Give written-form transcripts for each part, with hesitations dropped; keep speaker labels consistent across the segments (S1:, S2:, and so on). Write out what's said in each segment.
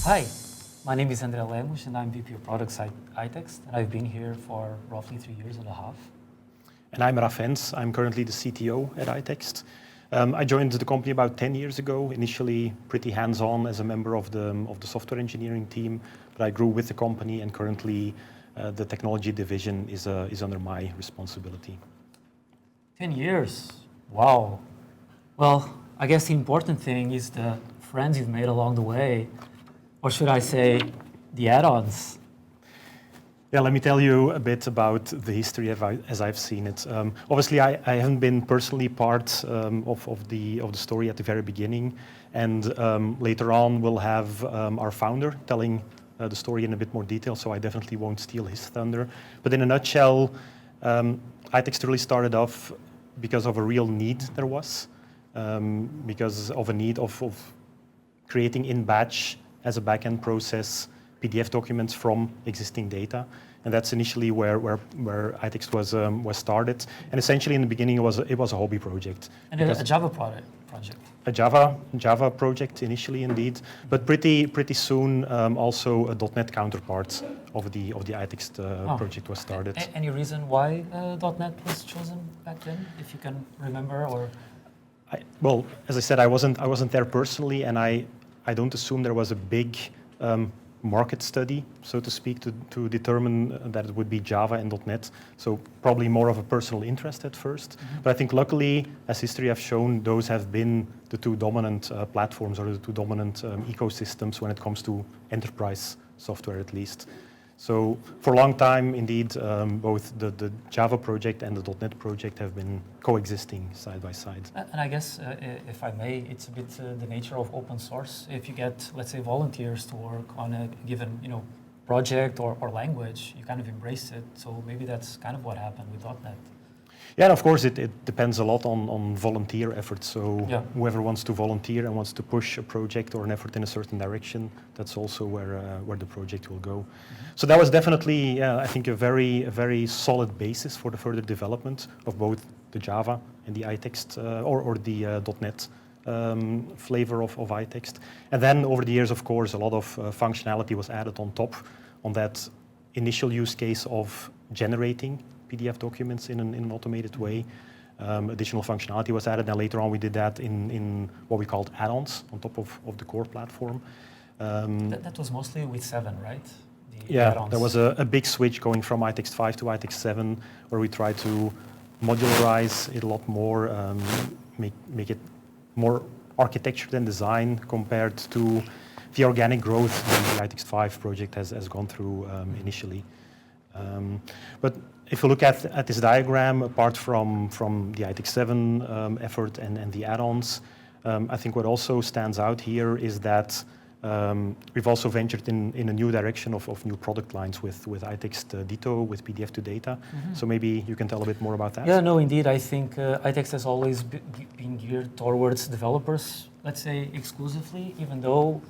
S1: Hi, my name is André Lemos and I'm VP of Products at iText, and I've been here for roughly 3.5 years.
S2: And I'm Hens. I'm currently the CTO at iText. I joined the company about 10 years ago, initially pretty hands-on as a member of the software engineering team, but I grew with the company, and currently the technology division is under my responsibility.
S1: 10 years, wow. Well, I guess the important thing is the friends you've made along the way, or should I say, the add-ons.
S2: Yeah, let me tell you a bit about the history as I've seen it. Obviously, I haven't been personally part of the story at the very beginning, and later on we'll have our founder telling the story in a bit more detail, so I definitely won't steal his thunder. But in a nutshell, iText really started off because of a real need there was, because of a need of creating in batch as a backend process PDF documents from existing data, and that's initially where iText was started. And essentially, in the beginning, it was a hobby project.
S1: And a Java project.
S2: A Java project initially, indeed, but pretty soon also a .NET counterpart of the iText project was started.
S1: Any reason why .NET was chosen back then, if you can remember, or?
S2: Well, as I said, I wasn't there personally, and I don't assume there was a big market study, so to speak, to determine that it would be Java and .NET. So probably more of a personal interest at first. Mm-hmm. But I think luckily, as history has shown, those have been the two dominant platforms, or the two dominant ecosystems when it comes to enterprise software, at least. So for a long time, indeed, both the Java project and the .NET project have been coexisting side by side.
S1: And I guess, if I may, it's a bit the nature of open source. If you get, let's say, volunteers to work on a given, project or language, you kind of embrace it. So maybe that's kind of what happened with .NET.
S2: Yeah, and of course, it depends a lot on volunteer efforts. So
S1: yeah.
S2: Whoever wants to volunteer and wants to push a project or an effort in a certain direction, that's also where the project will go. Mm-hmm. So that was definitely, I think, a very solid basis for the further development of both the Java and the iText, or the .NET flavor of iText. And then over the years, of course, a lot of functionality was added on top on that initial use case of generating PDF documents in an automated way. Additional functionality was added, and later on we did that in what we called add-ons on top of the core platform.
S1: That was mostly with 7, right?
S2: Yeah, there was a big switch going from iText 5 to iText 7, where we tried to modularize it a lot more, make it more architecture than design compared to the organic growth that the iText 5 project has gone through initially. But if you look at this diagram, apart from the iText 7 effort and the add-ons, I think what also stands out here is that we've also ventured in a new direction of new product lines with iText Ditto, with PDF to data. Mm-hmm. So maybe you can tell a bit more about that.
S1: Yeah, no, indeed. I think iText has always been geared towards developers, let's say, exclusively, even though,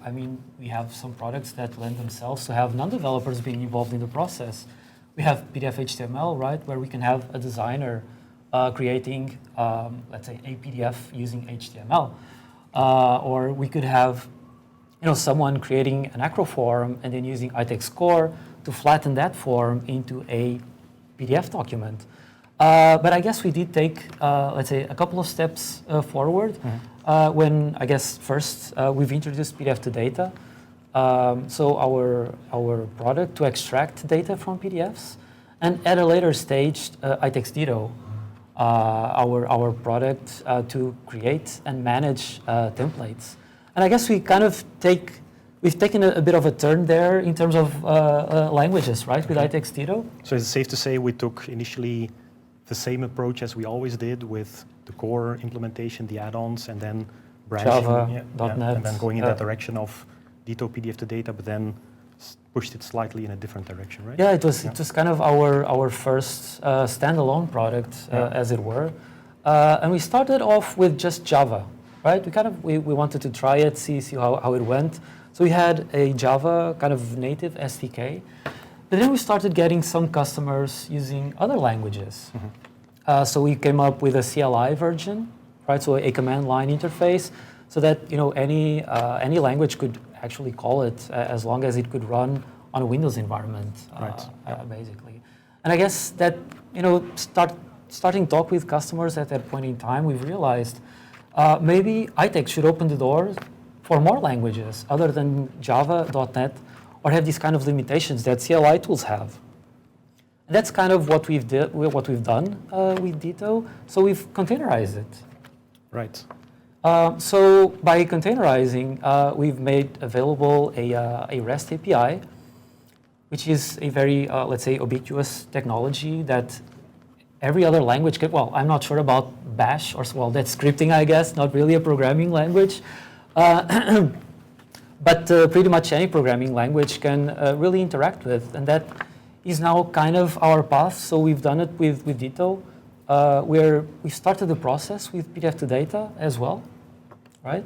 S1: we have some products that lend themselves to have non-developers being involved in the process. We have PDF HTML, right, where we can have a designer creating, let's say, a PDF using HTML. Or we could have someone creating an acro form and then using iText Core to flatten that form into a PDF document. But I guess we did take, let's say, a couple of steps forward. Mm-hmm. When, I guess, first we've introduced PDF to data. So our product to extract data from PDFs, and at a later stage, iText Ditto, our product to create and manage templates. And I guess we've taken a bit of a turn there in terms of languages, right, with iText Ditto.
S2: So is it safe to say we took initially the same approach as we always did with the core implementation, the add-ons, and then branching,
S1: Java, .NET,
S2: and then going in that direction of Ditto PDF to data, but then pushed it slightly in a different direction, right?
S1: Yeah, it was kind of our first standalone product, as it were, and we started off with just Java, right? We wanted to try it, see how it went. So we had a Java kind of native SDK, but then we started getting some customers using other languages. Mm-hmm. So we came up with a CLI version, right? So a command line interface so that any language could actually call it as long as it could run on a Windows environment, basically. And I guess that starting talk with customers at that point in time, we've realized maybe iText should open the door for more languages other than Java, .NET, or have these kind of limitations that CLI tools have. And that's kind of what we've done with Ditto. So we've containerized it.
S2: Right.
S1: So by containerizing, we've made available a REST API, which is a very, let's say, ubiquitous technology that every other language can. Well, I'm not sure about Bash, or well, that's scripting, I guess, not really a programming language. But pretty much any programming language can really interact with, and that is now kind of our path. So we've done it with Ditto, where we started the process with PDF to data as well, right?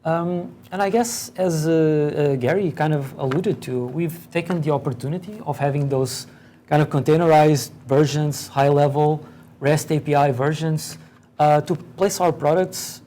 S1: And I guess, as Gary kind of alluded to, we've taken the opportunity of having those kind of containerized versions, high-level REST API versions, to place our products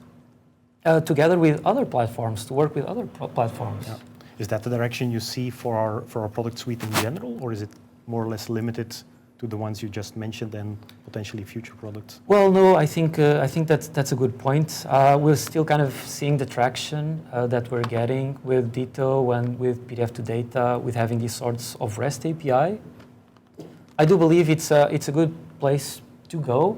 S1: together with other platforms, to work with other platforms.
S2: Yeah. Is that the direction you see for our product suite in general, or is it more or less limited to the ones you just mentioned and potentially future products?
S1: Well, no, I think that's a good point. We're still kind of seeing the traction that we're getting with Ditto and with PDF to data, with having these sorts of REST API. I do believe it's a good place to go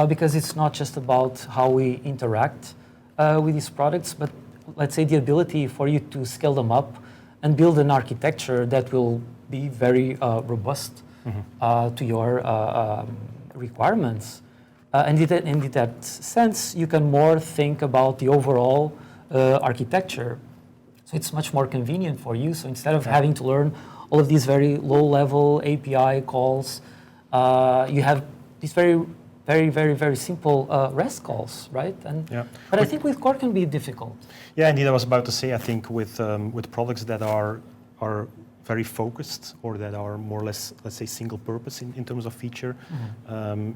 S1: because it's not just about how we interact with these products, but let's say the ability for you to scale them up and build an architecture that will be very robust to your requirements. And in that sense, you can more think about the overall architecture. So it's much more convenient for you. So instead of having to learn all of these very low-level API calls, you have these very simple REST calls, right? But I think with core can be difficult.
S2: Yeah, indeed. I was about to say, I think with products that are very focused or that are more or less, let's say, single purpose in terms of feature,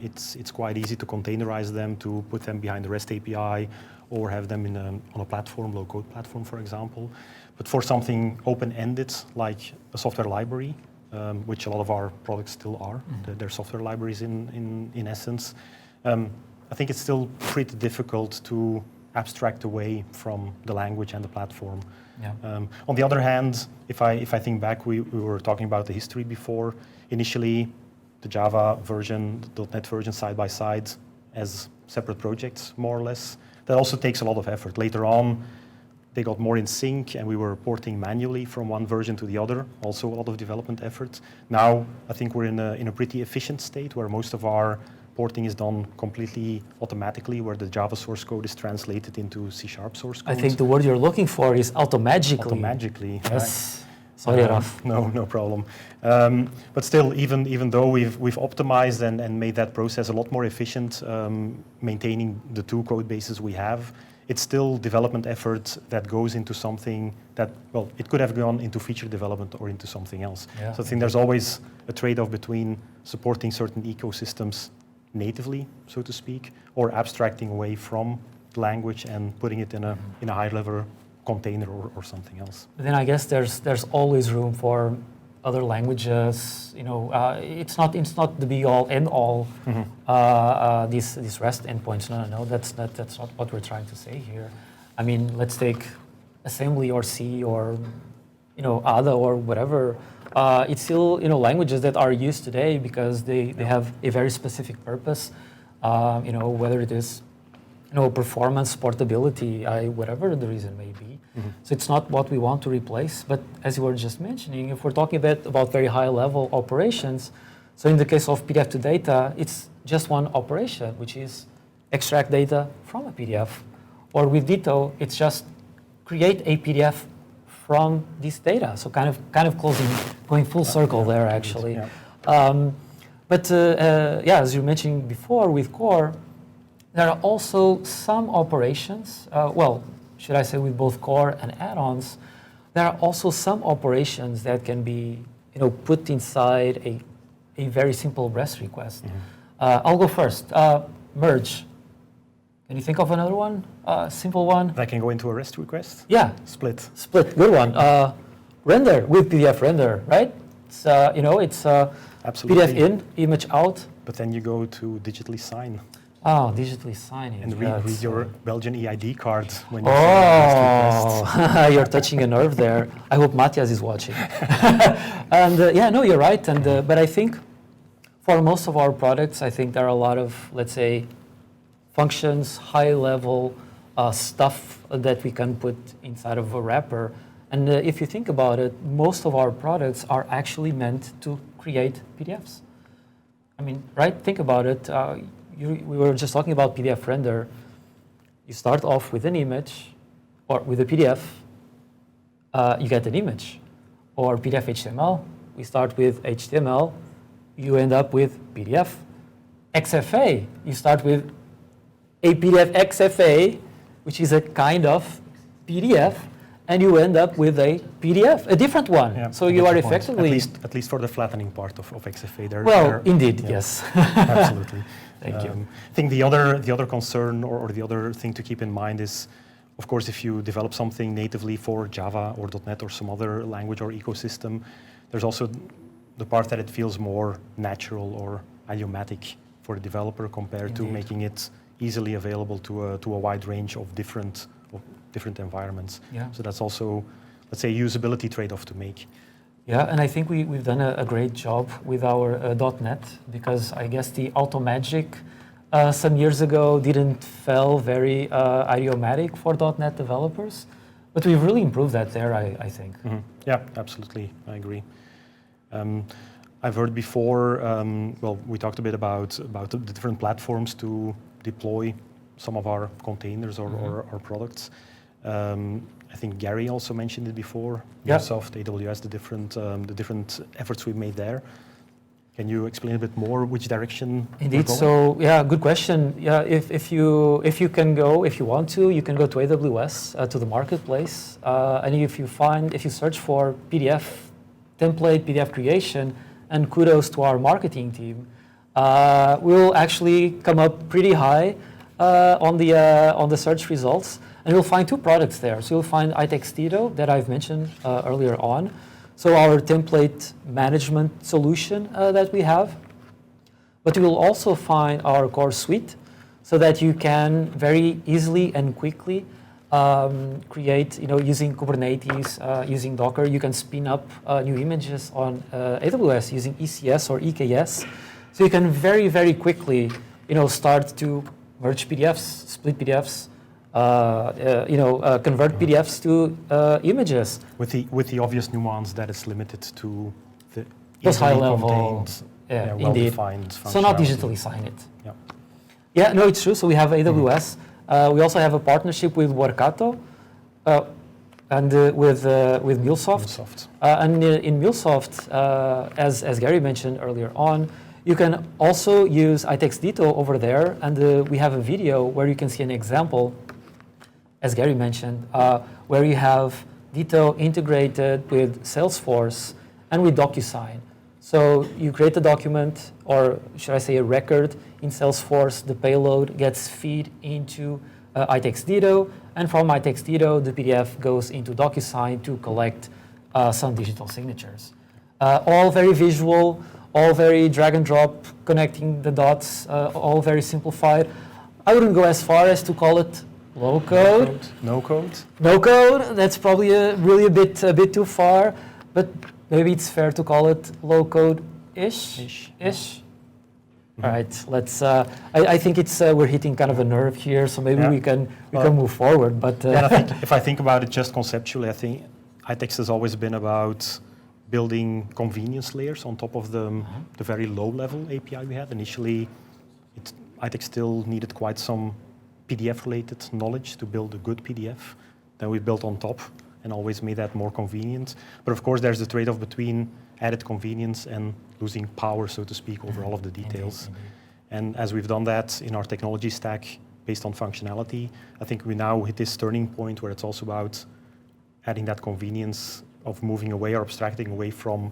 S2: it's quite easy to containerize them, to put them behind the REST API, or have them on a platform, low-code platform, for example. But for something open-ended, like a software library, which a lot of our products still are, they're software libraries in essence, I think it's still pretty difficult to abstract away from the language and the platform. Yeah. On the other hand, if I think back, we were talking about the history before. Initially, the Java version, the .NET version side by side as separate projects, more or less. That also takes a lot of effort. Later on, they got more in sync, and we were porting manually from one version to the other, also a lot of development effort. Now, I think we're in a pretty efficient state where most of our porting is done completely automatically, where the Java source code is translated into C# source code.
S1: I think the word you're looking for is automagically.
S2: Automagically,
S1: yes.
S2: Right.
S1: Sorry, Raf.
S2: No problem. But still, even though we've optimized and made that process a lot more efficient, maintaining the two code bases we have, it's still development effort that goes into something that, well, it could have gone into feature development or into something else. Yeah. So I think there's always a trade-off between supporting certain ecosystems natively, so to speak, or abstracting away from the language and putting it in a high-level container or something else.
S1: But then I guess there's always room for other languages. It's not the be-all, end-all. These REST endpoints. No, that's not what we're trying to say here. I mean, let's take assembly or C or ADA or whatever. It's still languages that are used today because they have a very specific purpose. Whether it is performance, portability, whatever the reason may be. So it's not what we want to replace. But as you were just mentioning, if we're talking about very high-level operations, so in the case of PDF to data, it's just one operation, which is extract data from a PDF. Or with Ditto, it's just create a PDF from this data. So kind of going full circle there, actually. Yeah. But as you mentioned before, with core, there are also some operations, should I say with both core and add-ons, there are also some operations that can be put inside a very simple REST request. I'll go first. Merge. Can you think of another one? Simple one?
S2: I can go into a REST request.
S1: Yeah.
S2: Split.
S1: Split, good one. Render with PDF render, right? It's, it's
S2: Absolutely.
S1: PDF in, image out.
S2: But then you go to digitally sign
S1: Oh, digitally signing.
S2: and read your Belgian EID card when you
S1: Oh, you're touching a nerve there. I hope Matthias is watching. And you're right. And but I think for most of our products, I think there are a lot of, let's say, functions, high-level stuff that we can put inside of a wrapper. And if you think about it, most of our products are actually meant to create PDFs. I mean, right? Think about it. We were just talking about PDF render. You start off with an image, or with a PDF, you get an image. Or PDF HTML, we start with HTML, you end up with PDF. XFA, you start with a PDF XFA, which is a kind of PDF, and you end up with a PDF, a different one.
S2: Yeah,
S1: so you are effectively...
S2: At least for the flattening part of XFA.
S1: Well, indeed, yes.
S2: Absolutely.
S1: Thank you.
S2: I think the other concern or the other thing to keep in mind is, of course, if you develop something natively for Java or .NET or some other language or ecosystem, there's also the part that it feels more natural or idiomatic for the developer compared to making it easily available to a wide range of different environments. Yeah. So that's also, let's say, a usability trade-off to make.
S1: Yeah, and I think we've done a great job with our .NET, because I guess the AutoMagic some years ago didn't feel very idiomatic for .NET developers, but we've really improved that there, I think.
S2: Mm-hmm. Yeah, absolutely, I agree. I've heard before, we talked a bit about the different platforms to deploy some of our containers or our products. I think Gary also mentioned it before.
S1: Yeah.
S2: Microsoft, AWS, the different efforts we made there. Can you explain a bit more which direction?
S1: Indeed. So good question. Yeah, if you want to, you can go to AWS to the marketplace, and if you search for PDF template, PDF creation, and kudos to our marketing team, we'll actually come up pretty high on the search results. And you'll find two products there. So you'll find iText that I've mentioned earlier on. So our template management solution that we have. But you will also find our core suite, so that you can very easily and quickly create, using Kubernetes, using Docker. You can spin up new images on AWS using ECS or EKS. So you can very, very quickly, start to merge PDFs, split PDFs, convert PDFs to images.
S2: With the obvious nuance that it's limited to the
S1: those high level,
S2: well-defined functionality.
S1: So not digitally sign it.
S2: Yeah.
S1: Yeah, no, it's true. So we have AWS. We also have a partnership with Workato and with MuleSoft. And in MuleSoft, as Gary mentioned earlier on, you can also use iText over there, and we have a video where you can see an example, as Gary mentioned, where you have Ditto integrated with Salesforce and with DocuSign. So you create a document, or should I say a record in Salesforce, the payload gets fed into iText, and from iText, the PDF goes into DocuSign to collect some digital signatures. All very visual, all very drag and drop, connecting the dots, all very simplified. I wouldn't go as far as to call it low code.
S2: No code.
S1: No code. That's probably really a bit too far, but maybe it's fair to call it low code-ish. All right. Let's. I think it's we're hitting kind of a nerve here, so maybe we can move forward. But
S2: I think if I think about it just conceptually, I think iText has always been about building convenience layers on top of the very low-level API we had. Initially, iText still needed quite some PDF-related knowledge to build a good PDF. Then we built on top and always made that more convenient. But of course, there's the trade-off between added convenience and losing power, so to speak, over all of the details. Indeed. And as we've done that in our technology stack based on functionality, I think we now hit this turning point where it's also about adding that convenience of moving away or abstracting away from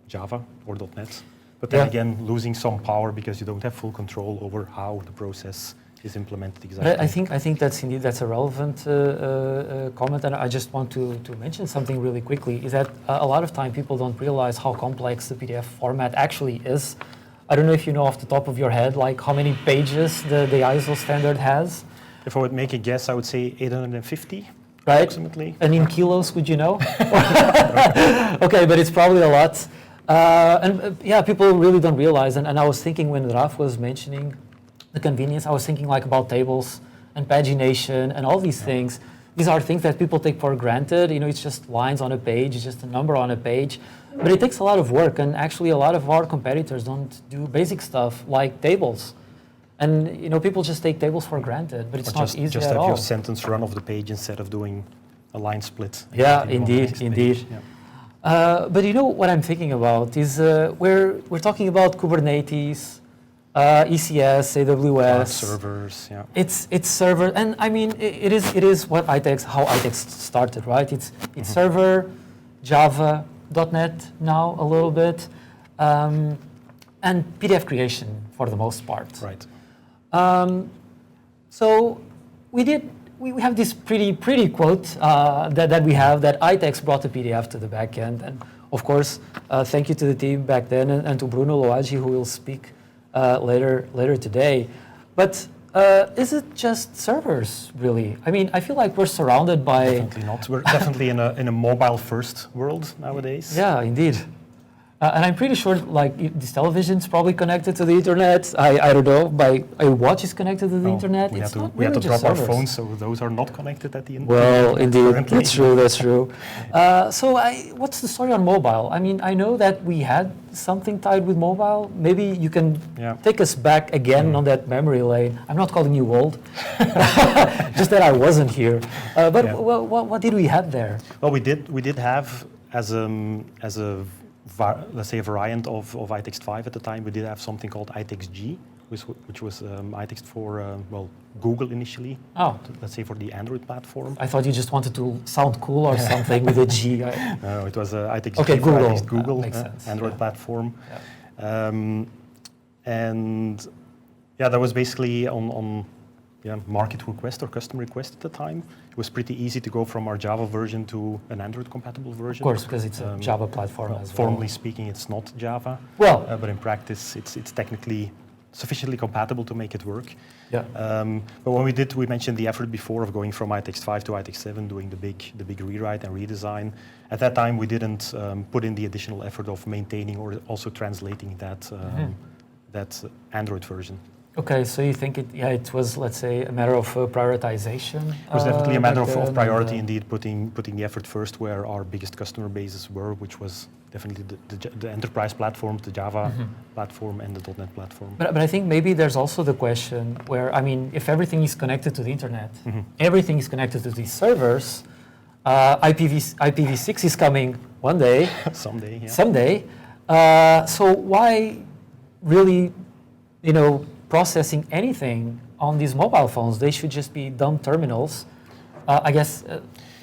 S2: Java or .NET. But then again, losing some power because you don't have full control over how the process is implemented exactly.
S1: But I think that's a relevant comment, and I just want to mention something really quickly. Is that a lot of time people don't realize how complex the PDF format actually is. I don't know if you know off the top of your head, like how many pages the ISO standard has.
S2: If I would make a guess, I would say 850,
S1: right?
S2: Approximately.
S1: And in kilos, would you know? Okay, but it's probably a lot. Yeah, people really don't realize. And I was thinking when Raf was mentioning the convenience, I was thinking like about tables and pagination and all these things. These are things that people take for granted. You know, it's just lines on a page, it's just a number on a page. But it takes a lot of work, and actually a lot of our competitors don't do basic stuff like tables. And you know, people just take tables for granted, but it's not easy
S2: just
S1: at all.
S2: have your sentence run off the page instead of doing a line split.
S1: Yeah, indeed. Yeah. But you know what I'm thinking about is we're talking about Kubernetes, ECS, AWS,
S2: servers. Yeah,
S1: it's server, and I mean it is how iText started, right? It's server, Java, .NET now a little bit, and PDF creation for the most part.
S2: Right.
S1: So we have this pretty quote that we have, that iText brought the PDF to the back end, and of course thank you to the team back then and to Bruno Loagi, who will speak later today. But is it just servers, really? I mean, I feel like we're surrounded by...
S2: Definitely not. We're definitely in a mobile-first world nowadays.
S1: Yeah, indeed. And I'm pretty sure, like, this television's probably connected to the internet. I don't know. A watch is connected to the internet.
S2: We
S1: it's
S2: have
S1: not
S2: to
S1: really
S2: drop
S1: just
S2: our
S1: servers.
S2: phones, so those are not connected at the internet.
S1: Well, indeed,
S2: currently.
S1: that's true. So what's the story on mobile? I mean, I know that we had something tied with mobile. Maybe you can take us back again on that memory lane. I'm not calling you old, just that I wasn't here. But what did we have there?
S2: Well, we did have as a let's say a variant of iText 5 at the time. We did have something called iText G, which was iText for Google initially.
S1: Oh,
S2: let's say for the Android platform.
S1: I thought you just wanted to sound cool or something with a G.
S2: No, it was iText
S1: okay,
S2: G
S1: Google.
S2: for iText Google
S1: Makes sense.
S2: Android platform.
S1: Yeah.
S2: And that was basically on market request or customer request at the time. It was pretty easy to go from our Java version to an Android compatible version.
S1: Of course, because it's a Java platform as well.
S2: Formally speaking, it's not Java.
S1: Well,
S2: but in practice, it's technically sufficiently compatible to make it work.
S1: Yeah.
S2: But when we mentioned the effort before of going from iText 5 to iText 7, doing the big rewrite and redesign. At that time, we didn't put in the additional effort of maintaining or also translating that Android version.
S1: Okay, so you think it was, let's say, a matter of prioritization?
S2: It was definitely a matter of priority, indeed, putting the effort first where our biggest customer bases were, which was definitely the enterprise platform, the Java platform, and the .NET platform.
S1: But I think maybe there's also the question where, I mean, if everything is connected to the internet, everything is connected to these servers, IPv6 is coming one day.
S2: Someday, yeah.
S1: Someday. So why really, processing anything on these mobile phones? They should just be dumb terminals, I guess.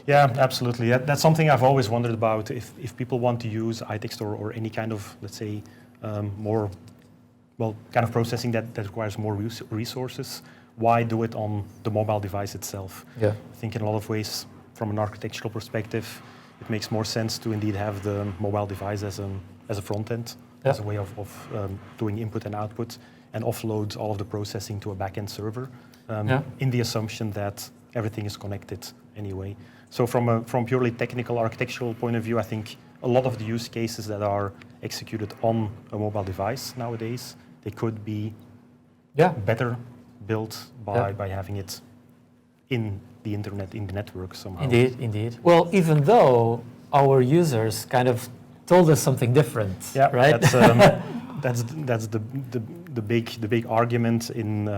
S2: Yeah, absolutely. That's something I've always wondered about. If people want to use iText or any kind of, let's say, more, kind of processing that requires more resources, why do it on the mobile device itself?
S1: Yeah.
S2: I think in a lot of ways, from an architectural perspective, it makes more sense to indeed have the mobile device as a front end, as a way of doing input and output, and offload all of the processing to a back-end server, in the assumption that everything is connected anyway. So from purely technical architectural point of view, I think a lot of the use cases that are executed on a mobile device nowadays, they could be better built by having it in the internet, in the network somehow.
S1: Indeed. Well, even though our users kind of told us something different, right?
S2: That's the big argument in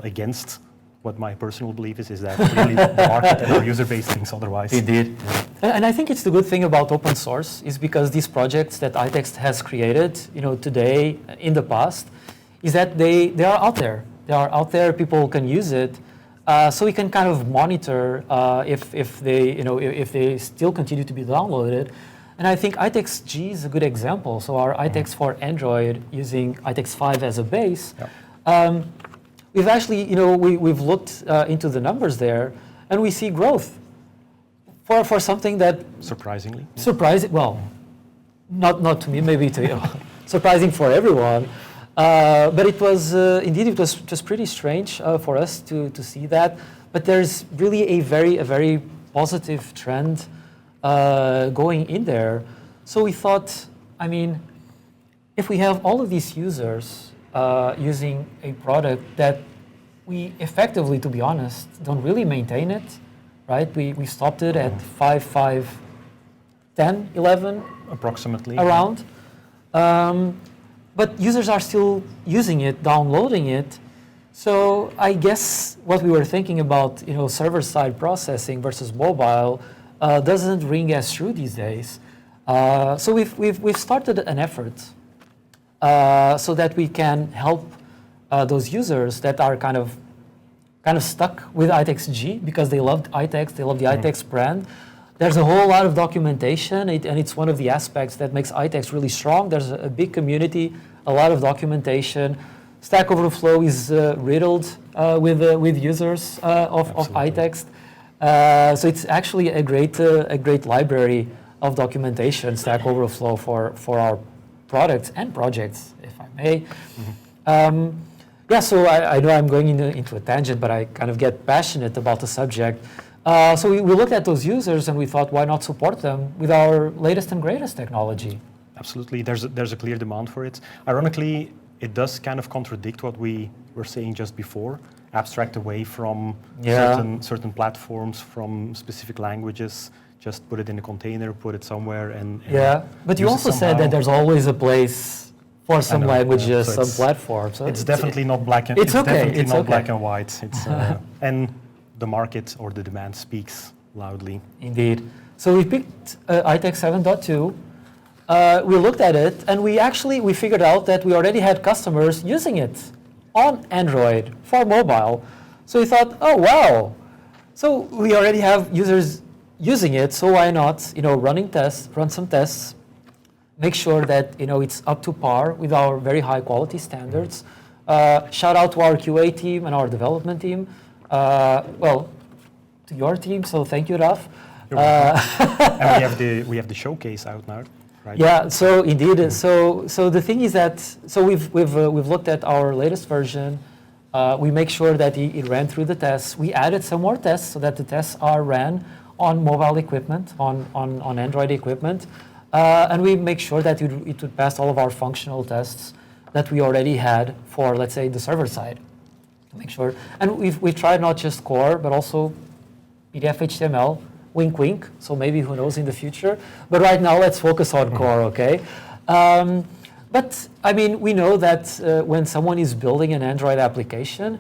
S2: against what my personal belief is that really the market and our user base thinks otherwise.
S1: Indeed. And I think it's the good thing about open source is because these projects that iText has created, today, in the past, is that they are out there. They are out there. People can use it, so we can kind of monitor if they still continue to be downloaded. And I think iText G is a good example. So our iText for Android using iText 5 as a base. we've actually, we've looked into the numbers there, and we see growth for something that
S2: surprisingly,
S1: surprising. Well, not to me, maybe to you, surprising for everyone. But it was indeed it was just pretty strange for us to see that. But there's really a very positive trend going in there. So we thought, I mean, if we have all of these users using a product that we effectively, to be honest, don't really maintain it, right? We stopped it at 5, 10, 11
S2: approximately
S1: around. But users are still using it, downloading it. So I guess what we were thinking about, server-side processing versus mobile, doesn't ring as true these days. So we've started an effort so that we can help those users that are kind of stuck with iText G because they loved iText, they love the iText brand. There's a whole lot of documentation, and it's one of the aspects that makes iText really strong. There's a big community, a lot of documentation. Stack Overflow is riddled with users of iText. So it's actually a great library of documentation, Stack Overflow, for our products and projects, if I may. So I know I'm going into a tangent, but I kind of get passionate about the subject. So we looked at those users and we thought, why not support them with our latest and greatest technology?
S2: Absolutely, there's a clear demand for it. Ironically, it does kind of contradict what we were saying just before. Abstract away from certain platforms, from specific languages. Just put it in a container, put it somewhere, and
S1: But you also said that there's always a place for some languages,
S2: so
S1: some platforms. So
S2: it's definitely not black and black and white. It's and the market or the demand speaks loudly.
S1: Indeed. So we picked iText 7.2. We looked at it, and we figured out that we already had customers using it on Android for mobile. So we thought, oh wow! So we already have users using it. So why not, run some tests, make sure that it's up to par with our very high quality standards. Shout out to our QA team and our development team. To your team, so thank you, Raf.
S2: And we have the showcase out now, right?
S1: Yeah. So indeed. So the thing is that we've looked at our latest version. We make sure that it ran through the tests. We added some more tests so that the tests are ran on mobile equipment, on Android equipment, and we make sure that it would pass all of our functional tests that we already had for, let's say, the server side. Make sure, and we've tried not just core, but also PDF HTML, wink wink, so maybe who knows in the future. But right now, let's focus on core, okay? But I mean, we know that when someone is building an Android application,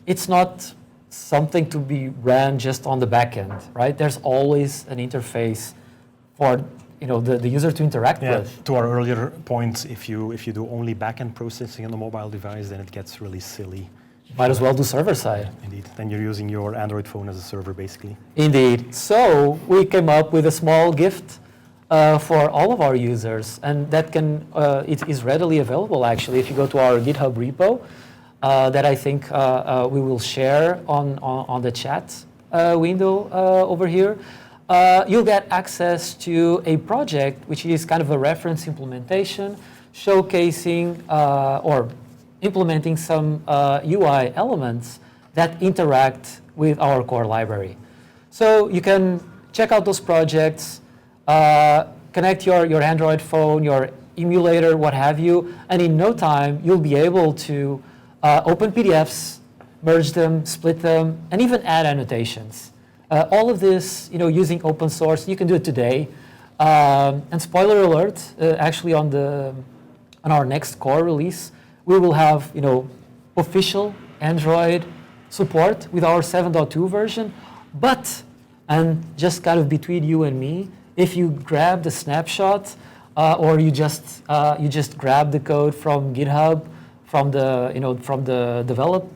S1: it's not something to be ran just on the back end, right? There's always an interface for the user to interact with.
S2: To our earlier point, if you do only back-end processing on a mobile device, then it gets really silly.
S1: Might as well do server side.
S2: Indeed. Then you're using your Android phone as a server, basically.
S1: Indeed. So we came up with a small gift for all of our users, and that it is readily available. Actually, if you go to our GitHub repo, that I think we will share on the chat window over here, you'll get access to a project which is kind of a reference implementation, showcasing or implementing some UI elements that interact with our core library. So you can check out those projects, connect your Android phone, your emulator, what have you, and in no time you'll be able to open PDFs, merge them, split them, and even add annotations. All of this, using open source. You can do it today. And spoiler alert, actually on our next core release, we will have, official Android support with our 7.2 version. But, and just kind of between you and me, if you grab the snapshot or you just grab the code from GitHub, from the develop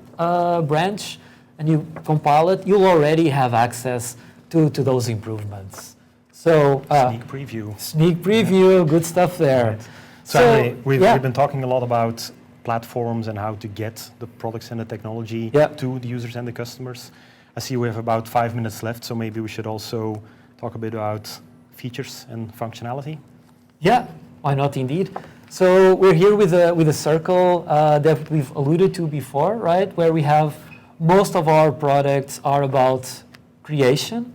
S1: branch, and you compile it, you'll already have access to those improvements. So
S2: sneak preview.
S1: Sneak preview, good stuff there.
S2: Right. So André, we've been talking a lot about platforms and how to get the products and the technology
S1: Yeah.
S2: to the users and the customers. I see we have about 5 minutes left, so maybe we should also talk a bit about features and functionality.
S1: Yeah, why not indeed? So we're here with a circle that we've alluded to before, right? Where we have most of our products are about creation.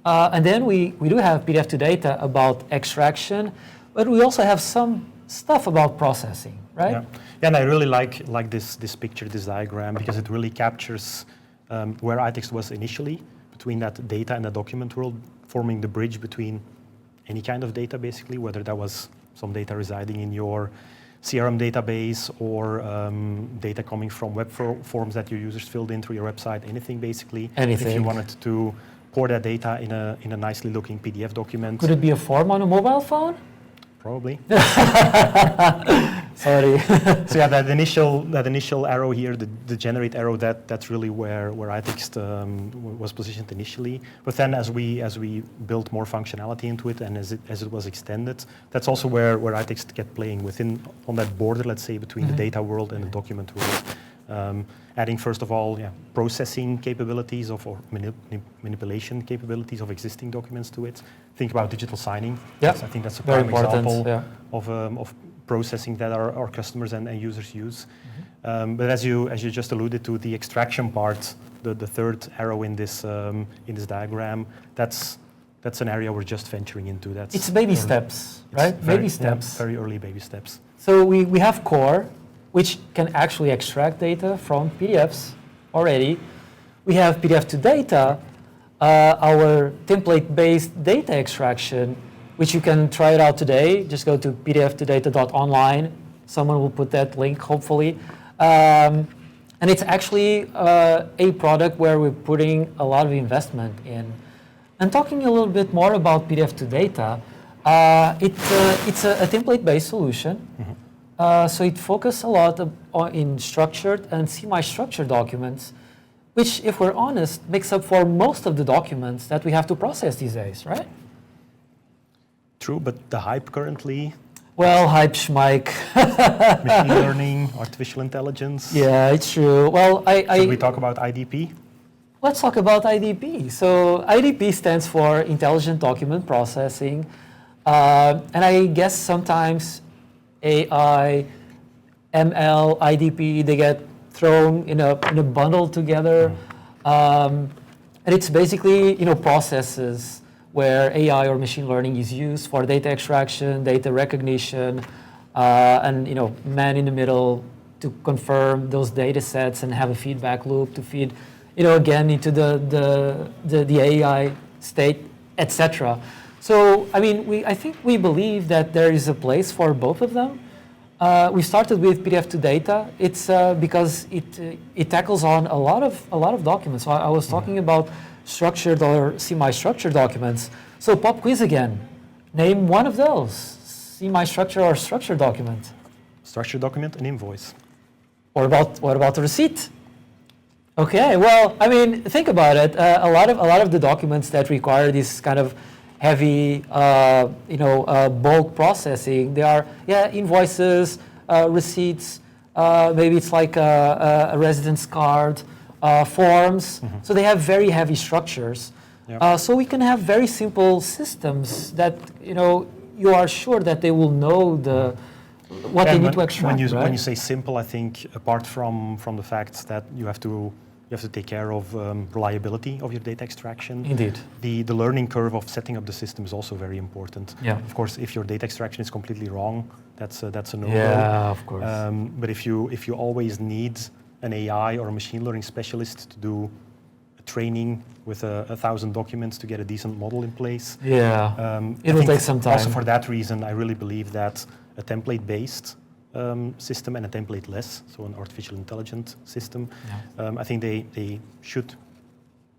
S1: And then we do have PDF to data about extraction, but we also have some stuff about processing, right?
S2: Yeah, and I really like this picture, this diagram, because it really captures where iText was initially, between that data and the document world, forming the bridge between any kind of data, basically, whether that was some data residing in your CRM database or data coming from web forms that your users filled in through your website, anything basically.
S1: Anything.
S2: If you wanted to pour that data in a nicely looking PDF document.
S1: Could it be a form on a mobile phone?
S2: Probably.
S1: Sorry.
S2: So yeah, that initial arrow here, the generate arrow, that's really where iText was positioned initially. But then as we built more functionality into it and as it was extended, that's also where iText kept playing within on that border, let's say, between the data world and the document world. Adding first of all, processing capabilities or manipulation capabilities of existing documents to it. Think about digital signing.
S1: Yeah,
S2: I think that's a
S1: very
S2: prime
S1: important,
S2: example of processing that our customers and users use. But as you just alluded to, the extraction part, the third arrow in this diagram, that's an area we're just venturing into.
S1: It's baby steps, right? Baby steps.
S2: Yeah, very early baby steps.
S1: So we have core, which can actually extract data from PDFs already. We have PDF to data, our template-based data extraction, which you can try it out today. Just go to pdftodata.online. Someone will put that link, hopefully. And it's actually a product where we're putting a lot of investment in. And talking a little bit more about PDF to data, it's a template-based solution. So it focuses a lot in structured and semi-structured documents, which, if we're honest, makes up for most of the documents that we have to process these days, right?
S2: True, but the hype currently...
S1: Well, hype schmike.
S2: Machine learning, artificial intelligence.
S1: Yeah, it's true. Well,
S2: Should we talk about IDP?
S1: Let's talk about IDP. So IDP stands for Intelligent Document Processing. And I guess sometimes AI, ML, IDP, they get thrown in a bundle together. And it's basically, processes where AI or machine learning is used for data extraction, data recognition, and, man in the middle to confirm those data sets and have a feedback loop to feed, again into the AI state, etc. So, I think we believe that there is a place for both of them. We started with PDF to data. It's because it tackles on a lot of documents. So I was talking about structured or semi-structured documents. So pop quiz again. Name one of those, semi-structured or structured document.
S2: Structured document, an invoice.
S1: What about a receipt? Okay, well, think about it. A lot of the documents that require this kind of heavy, bulk processing, they are, invoices, receipts, maybe it's like a residence card, forms. So they have very heavy structures. Yep. So we can have very simple systems that, you are sure that they will know what they need to extract.
S2: When you say simple, I think apart from the fact that you have to take care of reliability of your data extraction.
S1: Indeed.
S2: The learning curve of setting up the system is also very important.
S1: Yeah.
S2: Of course, if your data extraction is completely wrong, that's a no-go.
S1: Yeah, of course.
S2: But if you always need an AI or a machine learning specialist to do a training with 1,000 documents to get a decent model in place.
S1: Yeah, it will take some time.
S2: Also for that reason, I really believe that a template-based system and a template-less, so an artificial intelligence system, I think they should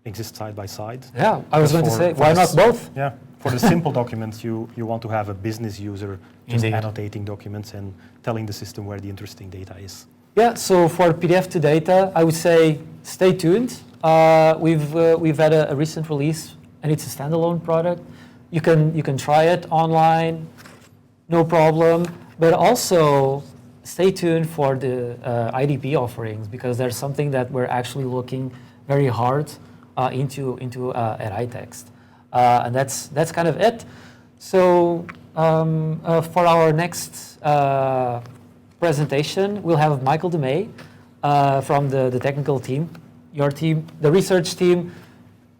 S2: exist side by side.
S1: Yeah, I was going to say, why not both?
S2: Yeah, for the simple documents, you want to have a business user just
S1: Indeed.
S2: annotating documents and telling the system where the interesting data is.
S1: Yeah, so for PDF to data, I would say stay tuned. We've had a recent release, and it's a standalone product. You can try it online, no problem. But also stay tuned for the IDP offerings, because there's something that we're actually looking very hard into at iText. And that's kind of it. So for our next presentation, we'll have Michael DeMay from the technical team, your team, the research team,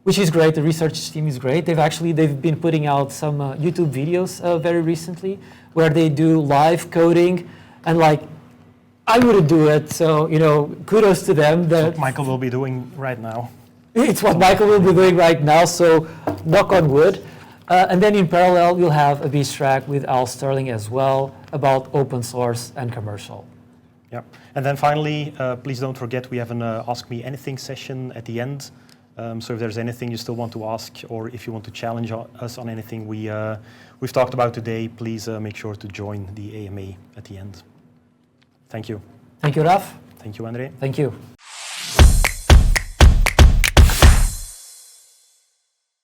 S1: which is great. The research team is great. They've been putting out some YouTube videos very recently where they do live coding, and like, I wouldn't do it. So, kudos to them.
S2: That's what Michael will be doing right now.
S1: It's what Michael will be doing right now. So knock on wood. And then in parallel, we'll have a beach track with Al Sterling as well about open source and commercial.
S2: Yeah. And then finally, please don't forget, we have an Ask Me Anything session at the end. So if there's anything you still want to ask, or if you want to challenge us on anything we've talked about today, please make sure to join the AMA at the end. Thank you.
S1: Thank you, Raf.
S2: Thank you, André.
S1: Thank you.